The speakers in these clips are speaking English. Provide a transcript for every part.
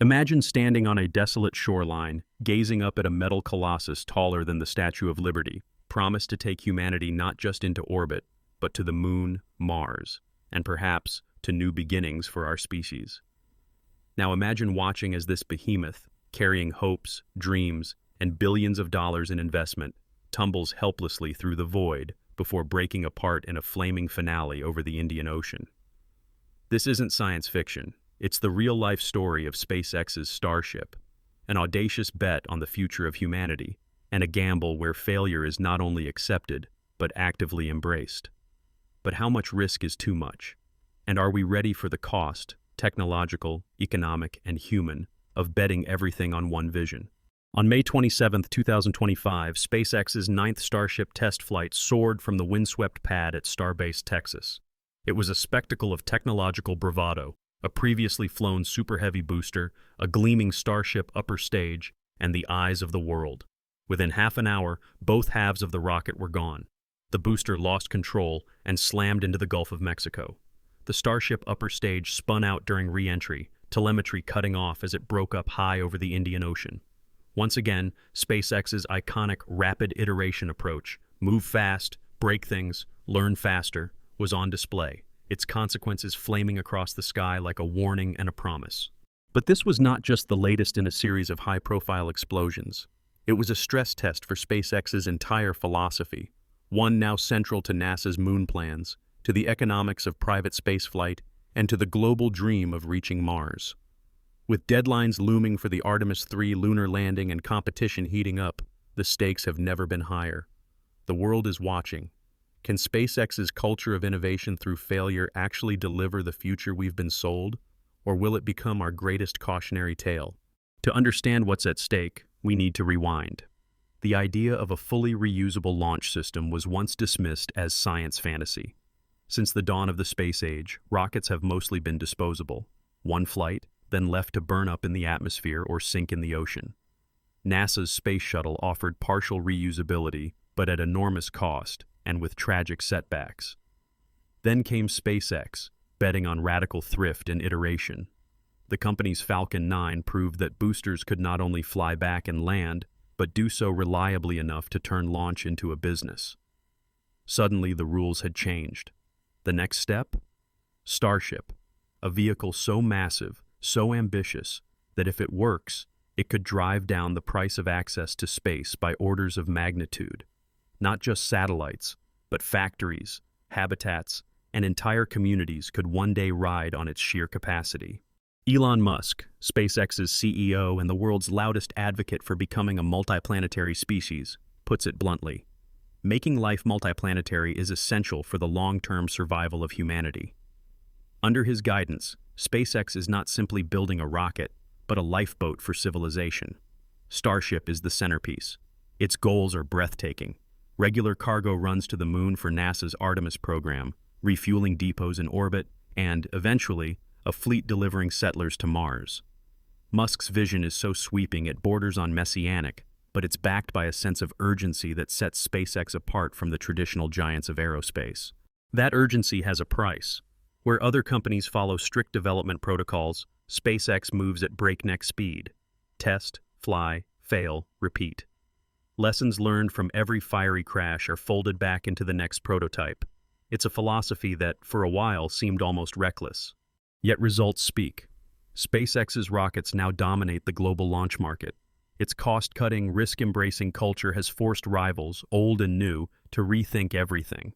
Imagine standing on a desolate shoreline, gazing up at a metal colossus taller than the Statue of Liberty, promised to take humanity not just into orbit, but to the moon, Mars, and perhaps to new beginnings for our species. Now imagine watching as this behemoth, carrying hopes, dreams, and billions of dollars in investment, tumbles helplessly through the void before breaking apart in a flaming finale over the Indian Ocean. This isn't science fiction. It's the real-life story of SpaceX's Starship, an audacious bet on the future of humanity, and a gamble where failure is not only accepted, but actively embraced. But how much risk is too much? And are we ready for the cost, technological, economic, and human, of betting everything on one vision? On May 27, 2025, SpaceX's 9th Starship test flight soared from the windswept pad at Starbase, Texas. It was a spectacle of technological bravado, a previously flown Super Heavy booster, a gleaming Starship upper stage, and the eyes of the world. Within half an hour, both halves of the rocket were gone. The booster lost control and slammed into the Gulf of Mexico. The Starship upper stage spun out during re-entry, telemetry cutting off as it broke up high over the Indian Ocean. Once again, SpaceX's iconic rapid iteration approach, move fast, break things, learn faster, was on display, its consequences flaming across the sky like a warning and a promise. But this was not just the latest in a series of high-profile explosions. It was a stress test for SpaceX's entire philosophy, one now central to NASA's moon plans, to the economics of private spaceflight, and to the global dream of reaching Mars. With deadlines looming for the Artemis III lunar landing and competition heating up, the stakes have never been higher. The world is watching. Can SpaceX's culture of innovation through failure actually deliver the future we've been sold, or will it become our greatest cautionary tale? To understand what's at stake, we need to rewind. The idea of a fully reusable launch system was once dismissed as science fantasy. Since the dawn of the space age, rockets have mostly been disposable. One flight, then left to burn up in the atmosphere or sink in the ocean. NASA's space shuttle offered partial reusability, but at enormous cost and with tragic setbacks. Then came SpaceX, betting on radical thrift and iteration. The company's Falcon 9 proved that boosters could not only fly back and land, but do so reliably enough to turn launch into a business. Suddenly, the rules had changed. The next step? Starship, a vehicle so massive, so ambitious, that if it works, it could drive down the price of access to space by orders of magnitude. Not just satellites, but factories, habitats, and entire communities could one day ride on its sheer capacity. Elon Musk, SpaceX's CEO and the world's loudest advocate for becoming a multiplanetary species, puts it bluntly. Making life multiplanetary is essential for the long-term survival of humanity. Under his guidance, SpaceX is not simply building a rocket, but a lifeboat for civilization. Starship is the centerpiece. Its goals are breathtaking. Regular cargo runs to the moon for NASA's Artemis program, refueling depots in orbit, and, eventually, a fleet delivering settlers to Mars. Musk's vision is so sweeping it borders on messianic, but it's backed by a sense of urgency that sets SpaceX apart from the traditional giants of aerospace. That urgency has a price. Where other companies follow strict development protocols, SpaceX moves at breakneck speed. Test, fly, fail, repeat. Lessons learned from every fiery crash are folded back into the next prototype. It's a philosophy that, for a while, seemed almost reckless. Yet results speak. SpaceX's rockets now dominate the global launch market. Its cost-cutting, risk-embracing culture has forced rivals, old and new, to rethink everything.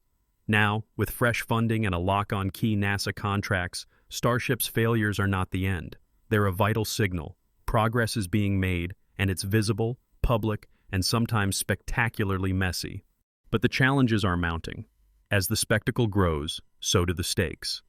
Now, with fresh funding and a lock on key NASA contracts, Starship's failures are not the end. They're a vital signal. Progress is being made, and it's visible, public, and sometimes spectacularly messy. But the challenges are mounting. As the spectacle grows, so do the stakes.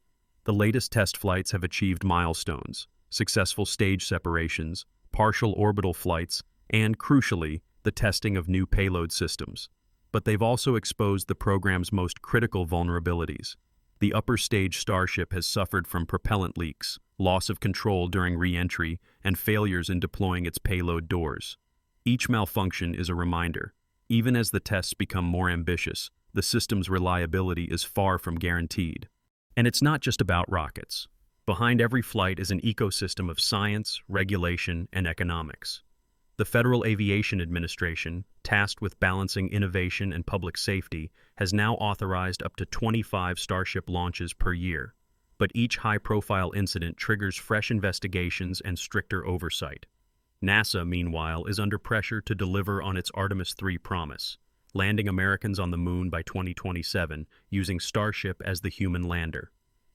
The latest test flights have achieved milestones, successful stage separations, partial orbital flights, and, crucially, the testing of new payload systems. But they've also exposed the program's most critical vulnerabilities. The upper stage Starship has suffered from propellant leaks, loss of control during re-entry, and failures in deploying its payload doors. Each malfunction is a reminder. Even as the tests become more ambitious, the system's reliability is far from guaranteed. And it's not just about rockets. behind every flight is an ecosystem of science, regulation, and economics. The Federal Aviation Administration, tasked with balancing innovation and public safety, has now authorized up to 25 Starship launches per year. But each high-profile incident triggers fresh investigations and stricter oversight. NASA, meanwhile, is under pressure to deliver on its Artemis 3 promise, landing Americans on the moon by 2027 using Starship as the human lander.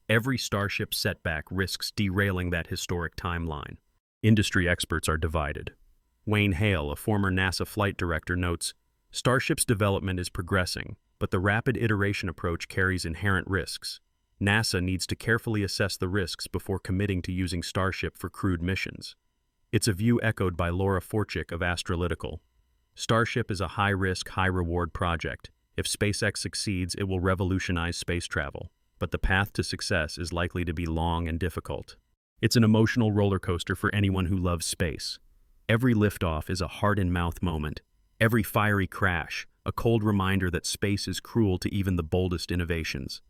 Every Starship setback risks derailing that historic timeline. Industry experts are divided. Wayne Hale, a former NASA flight director, notes, Starship's development is progressing, but the rapid iteration approach carries inherent risks. NASA needs to carefully assess the risks before committing to using Starship for crewed missions. It's a view echoed by Laura Forchik of Astrolytical. Starship is a high-risk, high-reward project. If SpaceX succeeds, it will revolutionize space travel, but the path to success is likely to be long and difficult. It's an emotional roller coaster for anyone who loves space. Every liftoff is a heart-in-mouth moment. Every fiery crash, a cold reminder that space is cruel to even the boldest innovations.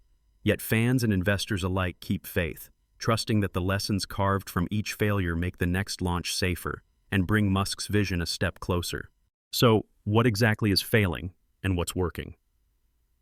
Yet fans and investors alike keep faith, trusting that the lessons carved from each failure make the next launch safer and bring Musk's vision a step closer. So, what exactly is failing, and what's working?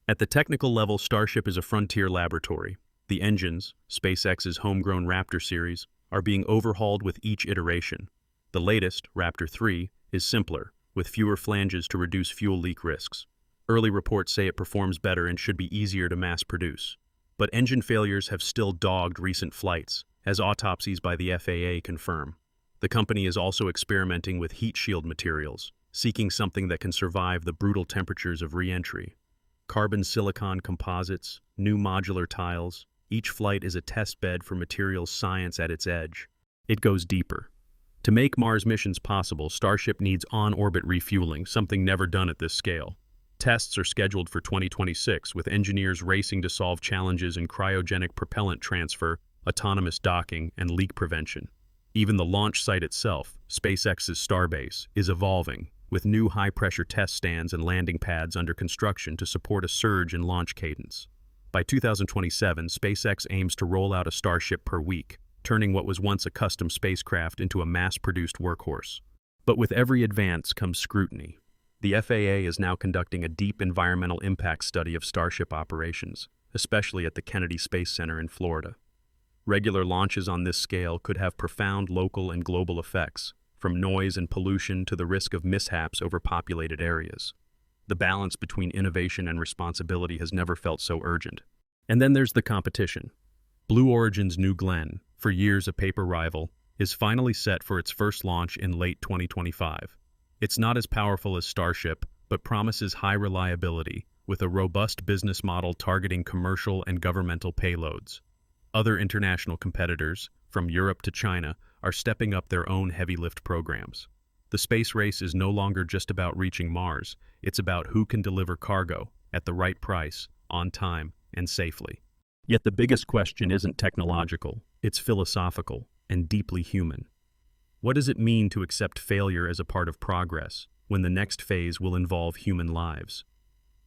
At the technical level, Starship is a frontier laboratory. The engines, SpaceX's homegrown Raptor series, are being overhauled with each iteration. The latest, Raptor 3, is simpler, with fewer flanges to reduce fuel leak risks. Early reports say it performs better and should be easier to mass produce. But engine failures have still dogged recent flights, as autopsies by the FAA confirm. The company is also experimenting with heat shield materials, seeking something that can survive the brutal temperatures of re-entry. Carbon silicon composites, new modular tiles, each flight is a test bed for materials science at its edge. It goes deeper. To make Mars missions possible, Starship needs on-orbit refueling, something never done at this scale. Tests are scheduled for 2026, with engineers racing to solve challenges in cryogenic propellant transfer, autonomous docking, and leak prevention. Even the launch site itself, SpaceX's Starbase, is evolving, with new high-pressure test stands and landing pads under construction to support a surge in launch cadence. By 2027, SpaceX aims to roll out a Starship per week, turning what was once a custom spacecraft into a mass-produced workhorse. But with every advance comes scrutiny. The FAA is now conducting a deep environmental impact study of Starship operations, especially at the Kennedy Space Center in Florida. Regular launches on this scale could have profound local and global effects, from noise and pollution to the risk of mishaps over populated areas. The balance between innovation and responsibility has never felt so urgent. And then there's the competition. Blue Origin's New Glenn, for years a paper rival, is finally set for its first launch in late 2025. It's not as powerful as Starship, but promises high reliability, with a robust business model targeting commercial and governmental payloads. Other international competitors, from Europe to China, are stepping up their own heavy-lift programs. The space race is no longer just about reaching Mars, it's about who can deliver cargo, at the right price, on time, and safely. Yet the biggest question isn't technological, it's philosophical and deeply human. What does it mean to accept failure as a part of progress, when the next phase will involve human lives?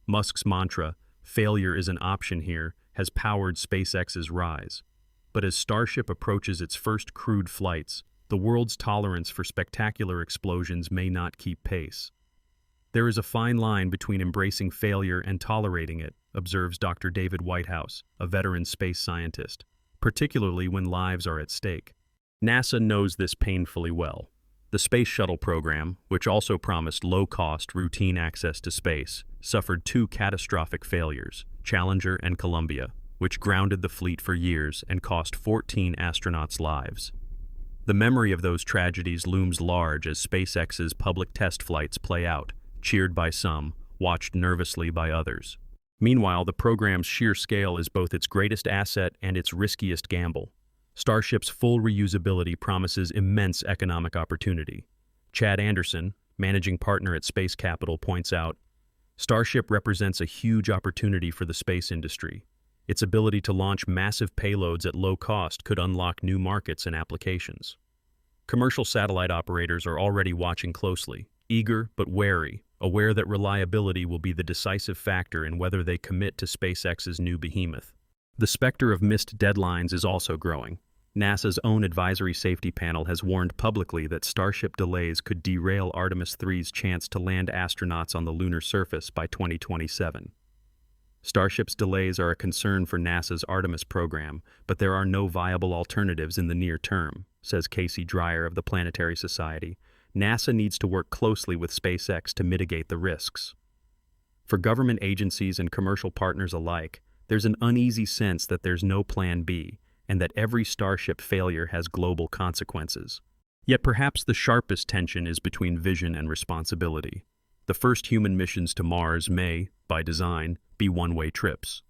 Musk's mantra, "Failure is an option here," has powered SpaceX's rise. But as Starship approaches its first crewed flights, the world's tolerance for spectacular explosions may not keep pace. There is a fine line between embracing failure and tolerating it, observes Dr. David Whitehouse, a veteran space scientist, particularly when lives are at stake. NASA knows this painfully well. The Space Shuttle program, which also promised low-cost, routine access to space, suffered two catastrophic failures, Challenger and Columbia, which grounded the fleet for years and cost 14 astronauts' lives. The memory of those tragedies looms large as SpaceX's public test flights play out, cheered by some, watched nervously by others. Meanwhile, the program's sheer scale is both its greatest asset and its riskiest gamble. Starship's full reusability promises immense economic opportunity. Chad Anderson, managing partner at Space Capital, points out, Starship represents a huge opportunity for the space industry. Its ability to launch massive payloads at low cost could unlock new markets and applications. Commercial satellite operators are already watching closely, eager but wary, aware that reliability will be the decisive factor in whether they commit to SpaceX's new behemoth. The specter of missed deadlines is also growing. NASA's own advisory safety panel has warned publicly that Starship delays could derail Artemis 3's chance to land astronauts on the lunar surface by 2027. Starship's delays are a concern for NASA's Artemis program, but there are no viable alternatives in the near term, says Casey Dreyer of the Planetary Society. NASA needs to work closely with SpaceX to mitigate the risks. For government agencies and commercial partners alike, there's an uneasy sense that there's no plan B, and that every Starship failure has global consequences. Yet perhaps the sharpest tension is between vision and responsibility. The first human missions to Mars may, by design, be one-way trips.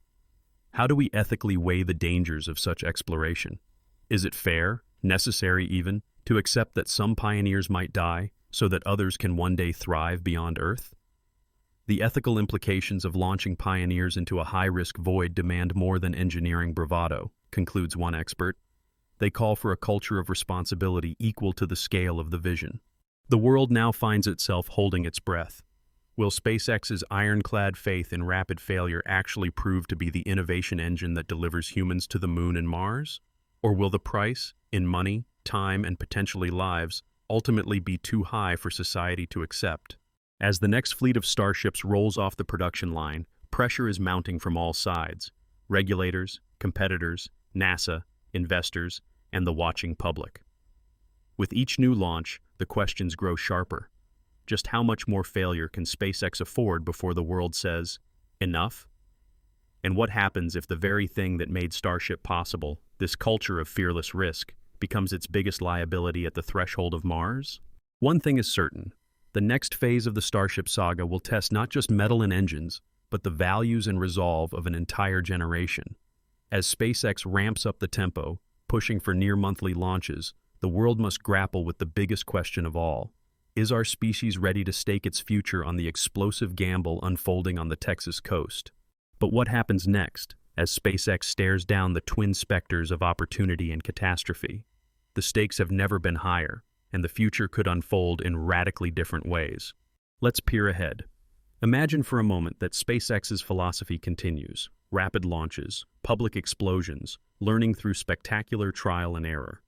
How do we ethically weigh the dangers of such exploration? Is it fair, necessary even, to accept that some pioneers might die so that others can one day thrive beyond Earth? The ethical implications of launching pioneers into a high-risk void demand more than engineering bravado, concludes one expert. They call for a culture of responsibility equal to the scale of the vision. The world now finds itself holding its breath. Will SpaceX's ironclad faith in rapid failure actually prove to be the innovation engine that delivers humans to the moon and Mars? Or will the price, in money, time, and potentially lives, ultimately be too high for society to accept? As the next fleet of Starships rolls off the production line, pressure is mounting from all sides: regulators, competitors, NASA, investors, and the watching public. With each new launch, the questions grow sharper. Just how much more failure can SpaceX afford before the world says, enough? And what happens if the very thing that made Starship possible, this culture of fearless risk, becomes its biggest liability at the threshold of Mars? One thing is certain: the next phase of the Starship saga will test not just metal and engines, but the values and resolve of an entire generation. As SpaceX ramps up the tempo, pushing for near-monthly launches, the world must grapple with the biggest question of all. Is our species ready to stake its future on the explosive gamble unfolding on the Texas coast? But what happens next, as SpaceX stares down the twin specters of opportunity and catastrophe? The stakes have never been higher, and the future could unfold in radically different ways. Let's peer ahead. Imagine for a moment that SpaceX's philosophy continues: rapid launches, public explosions, learning through spectacular trial and error.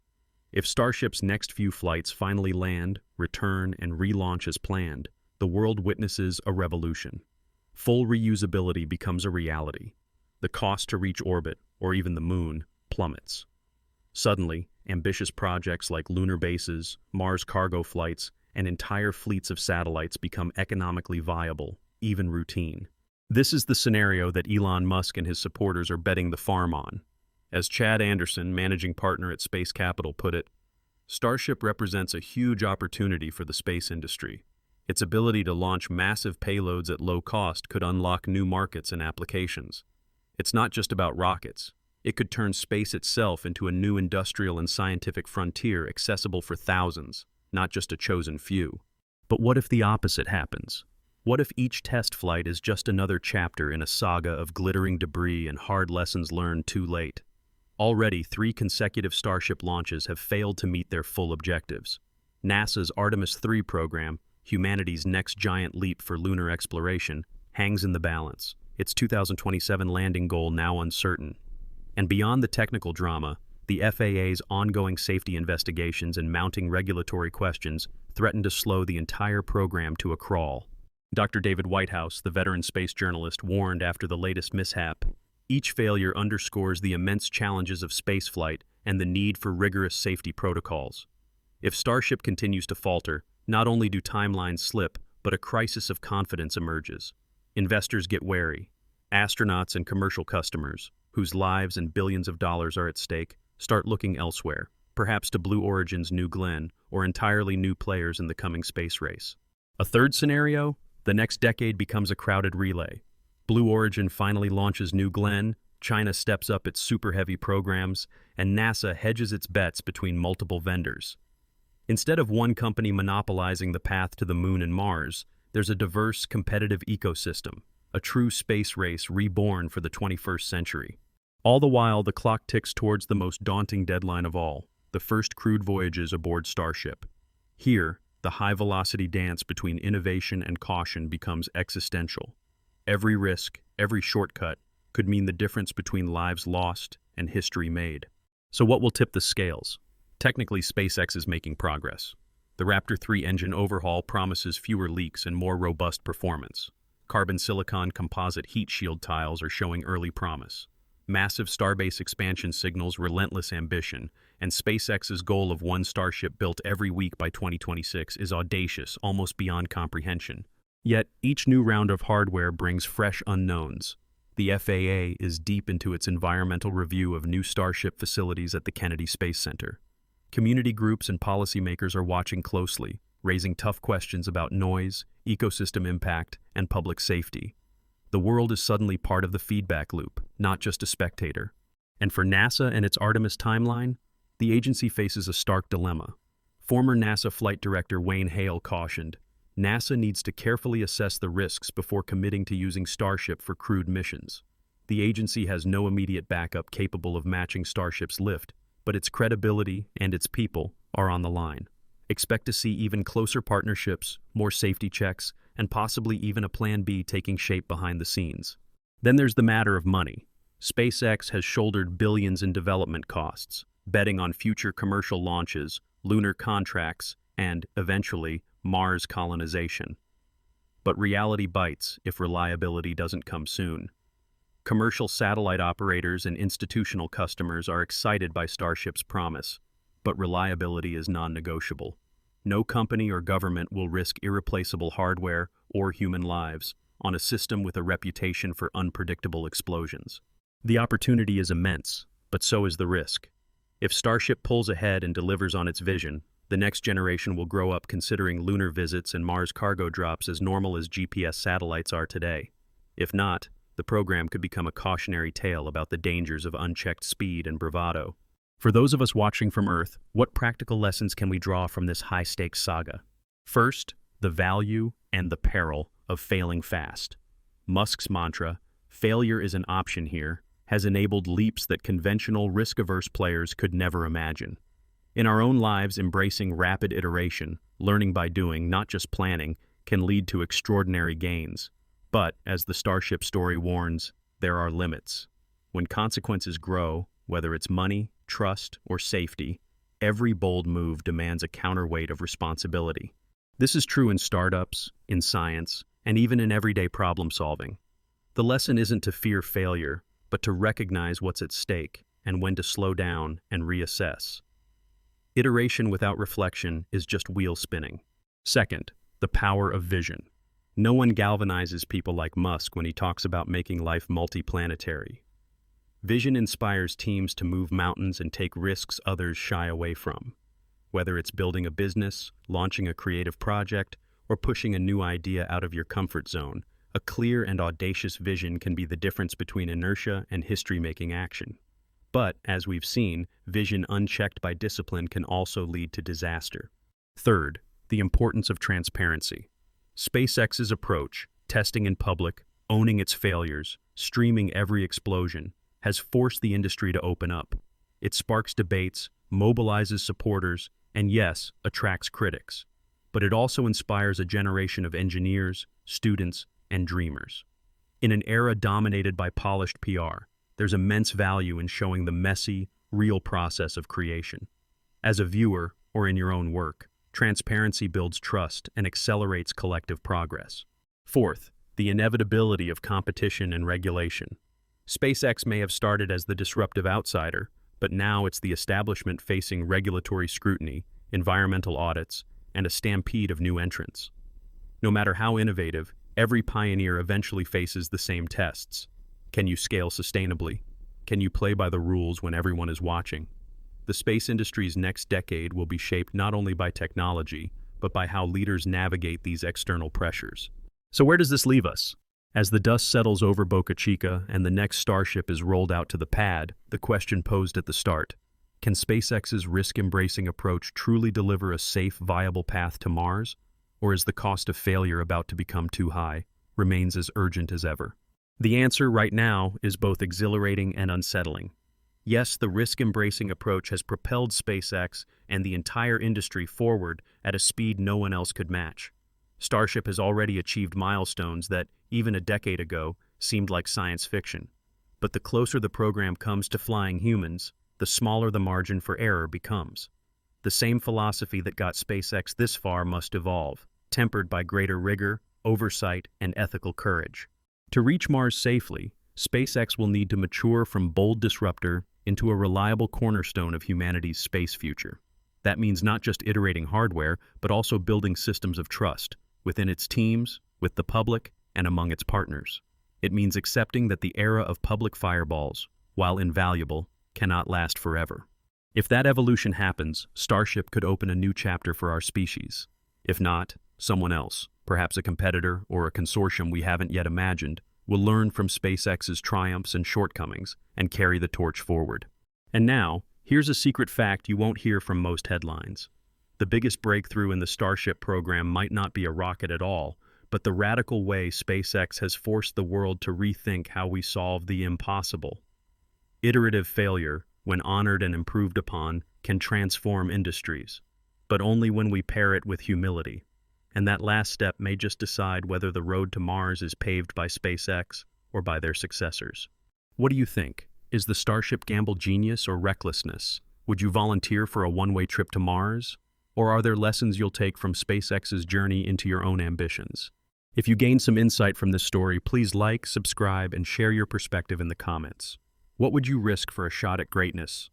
If Starship's next few flights finally land, return, and relaunch as planned, the world witnesses a revolution. Full reusability becomes a reality. The cost to reach orbit, or even the moon, plummets. Suddenly, ambitious projects like lunar bases, Mars cargo flights, and entire fleets of satellites become economically viable, even routine. This is the scenario that Elon Musk and his supporters are betting the farm on. As Chad Anderson, managing partner at Space Capital, put it, Starship represents a huge opportunity for the space industry. Its ability to launch massive payloads at low cost could unlock new markets and applications. It's not just about rockets. It could turn space itself into a new industrial and scientific frontier accessible for thousands, not just a chosen few. But what if the opposite happens? What if each test flight is just another chapter in a saga of glittering debris and hard lessons learned too late? Already, 3 consecutive Starship launches have failed to meet their full objectives. NASA's Artemis 3 program, humanity's next giant leap for lunar exploration, hangs in the balance, its 2027 landing goal now uncertain. And beyond the technical drama, the FAA's ongoing safety investigations and mounting regulatory questions threaten to slow the entire program to a crawl. Dr. David Whitehouse, the veteran space journalist, warned after the latest mishap, "Each failure underscores the immense challenges of spaceflight and the need for rigorous safety protocols. If Starship continues to falter, not only do timelines slip, but a crisis of confidence emerges. Investors get wary. Astronauts and commercial customers, whose lives and billions of dollars are at stake, start looking elsewhere, perhaps to Blue Origin's New Glenn or entirely new players in the coming space race." A third scenario? The next decade becomes a crowded relay. Blue Origin finally launches New Glenn, China steps up its super-heavy programs, and NASA hedges its bets between multiple vendors. Instead of one company monopolizing the path to the moon and Mars, there's a diverse, competitive ecosystem, a true space race reborn for the 21st century. All the while, the clock ticks towards the most daunting deadline of all, the first crewed voyages aboard Starship. Here, the high-velocity dance between innovation and caution becomes existential. Every risk, every shortcut, could mean the difference between lives lost and history made. So what will tip the scales? Technically, SpaceX is making progress. The Raptor 3 engine overhaul promises fewer leaks and more robust performance. Carbon silicon composite heat shield tiles are showing early promise. Massive Starbase expansion signals relentless ambition, and SpaceX's goal of one Starship built every week by 2026 is audacious, almost beyond comprehension. Yet, each new round of hardware brings fresh unknowns. The FAA is deep into its environmental review of new Starship facilities at the Kennedy Space Center. Community groups and policymakers are watching closely, raising tough questions about noise, ecosystem impact, and public safety. The world is suddenly part of the feedback loop, not just a spectator. And for NASA and its Artemis timeline, the agency faces a stark dilemma. Former NASA flight director Wayne Hale cautioned, NASA needs to carefully assess the risks before committing to using Starship for crewed missions. The agency has no immediate backup capable of matching Starship's lift, but its credibility and its people are on the line. Expect to see even closer partnerships, more safety checks, and possibly even a Plan B taking shape behind the scenes. Then there's the matter of money. SpaceX has shouldered billions in development costs, betting on future commercial launches, lunar contracts, and, eventually, Mars colonization. But reality bites if reliability doesn't come soon. Commercial satellite operators and institutional customers are excited by Starship's promise, but reliability is non-negotiable. No company or government will risk irreplaceable hardware or human lives on a system with a reputation for unpredictable explosions. The opportunity is immense, but so is the risk. If Starship pulls ahead and delivers on its vision, the next generation will grow up considering lunar visits and Mars cargo drops as normal as GPS satellites are today. If not, the program could become a cautionary tale about the dangers of unchecked speed and bravado. For those of us watching from Earth, what practical lessons can we draw from this high-stakes saga? First, the value and the peril of failing fast. Musk's mantra, "Failure is an option here," has enabled leaps that conventional risk-averse players could never imagine. In our own lives, embracing rapid iteration, learning by doing, not just planning, can lead to extraordinary gains. But, as the Starship story warns, there are limits. When consequences grow, whether it's money, trust, or safety, every bold move demands a counterweight of responsibility. This is true in startups, in science, and even in everyday problem solving. The lesson isn't to fear failure, but to recognize what's at stake and when to slow down and reassess. Iteration without reflection is just wheel spinning. Second, the power of vision. No one galvanizes people like Musk when he talks about making life multiplanetary. Vision inspires teams to move mountains and take risks others shy away from. Whether it's building a business, launching a creative project, or pushing a new idea out of your comfort zone, a clear and audacious vision can be the difference between inertia and history-making action. But, as we've seen, vision unchecked by discipline can also lead to disaster. Third, the importance of transparency. SpaceX's approach, testing in public, owning its failures, streaming every explosion, has forced the industry to open up. It sparks debates, mobilizes supporters, and yes, attracts critics. But it also inspires a generation of engineers, students, and dreamers. In an era dominated by polished PR, there's immense value in showing the messy, real process of creation. As a viewer, or in your own work, transparency builds trust and accelerates collective progress. Fourth, the inevitability of competition and regulation. SpaceX may have started as the disruptive outsider, but now it's the establishment facing regulatory scrutiny, environmental audits, and a stampede of new entrants. No matter how innovative, every pioneer eventually faces the same tests. Can you scale sustainably? Can you play by the rules when everyone is watching? The space industry's next decade will be shaped not only by technology, but by how leaders navigate these external pressures. So where does this leave us? As the dust settles over Boca Chica and the next Starship is rolled out to the pad, the question posed at the start: can SpaceX's risk-embracing approach truly deliver a safe, viable path to Mars? Or is the cost of failure about to become too high, remains as urgent as ever? The answer right now is both exhilarating and unsettling. Yes, the risk-embracing approach has propelled SpaceX and the entire industry forward at a speed no one else could match. Starship has already achieved milestones that, even a decade ago, seemed like science fiction. But the closer the program comes to flying humans, the smaller the margin for error becomes. The same philosophy that got SpaceX this far must evolve, tempered by greater rigor, oversight, and ethical courage. To reach Mars safely, SpaceX will need to mature from bold disruptor into a reliable cornerstone of humanity's space future. That means not just iterating hardware, but also building systems of trust within its teams, with the public, and among its partners. It means accepting that the era of public fireballs, while invaluable, cannot last forever. If that evolution happens, Starship could open a new chapter for our species. If not, someone else, perhaps a competitor or a consortium we haven't yet imagined, will learn from SpaceX's triumphs and shortcomings and carry the torch forward. And now, here's a secret fact you won't hear from most headlines. The biggest breakthrough in the Starship program might not be a rocket at all, but the radical way SpaceX has forced the world to rethink how we solve the impossible. Iterative failure, when honored and improved upon, can transform industries, but only when we pair it with humility. And that last step may just decide whether the road to Mars is paved by SpaceX or by their successors. What do you think? Is the Starship gamble genius or recklessness? Would you volunteer for a one-way trip to Mars? Or are there lessons you'll take from SpaceX's journey into your own ambitions? If you gained some insight from this story, please like, subscribe, and share your perspective in the comments. What would you risk for a shot at greatness?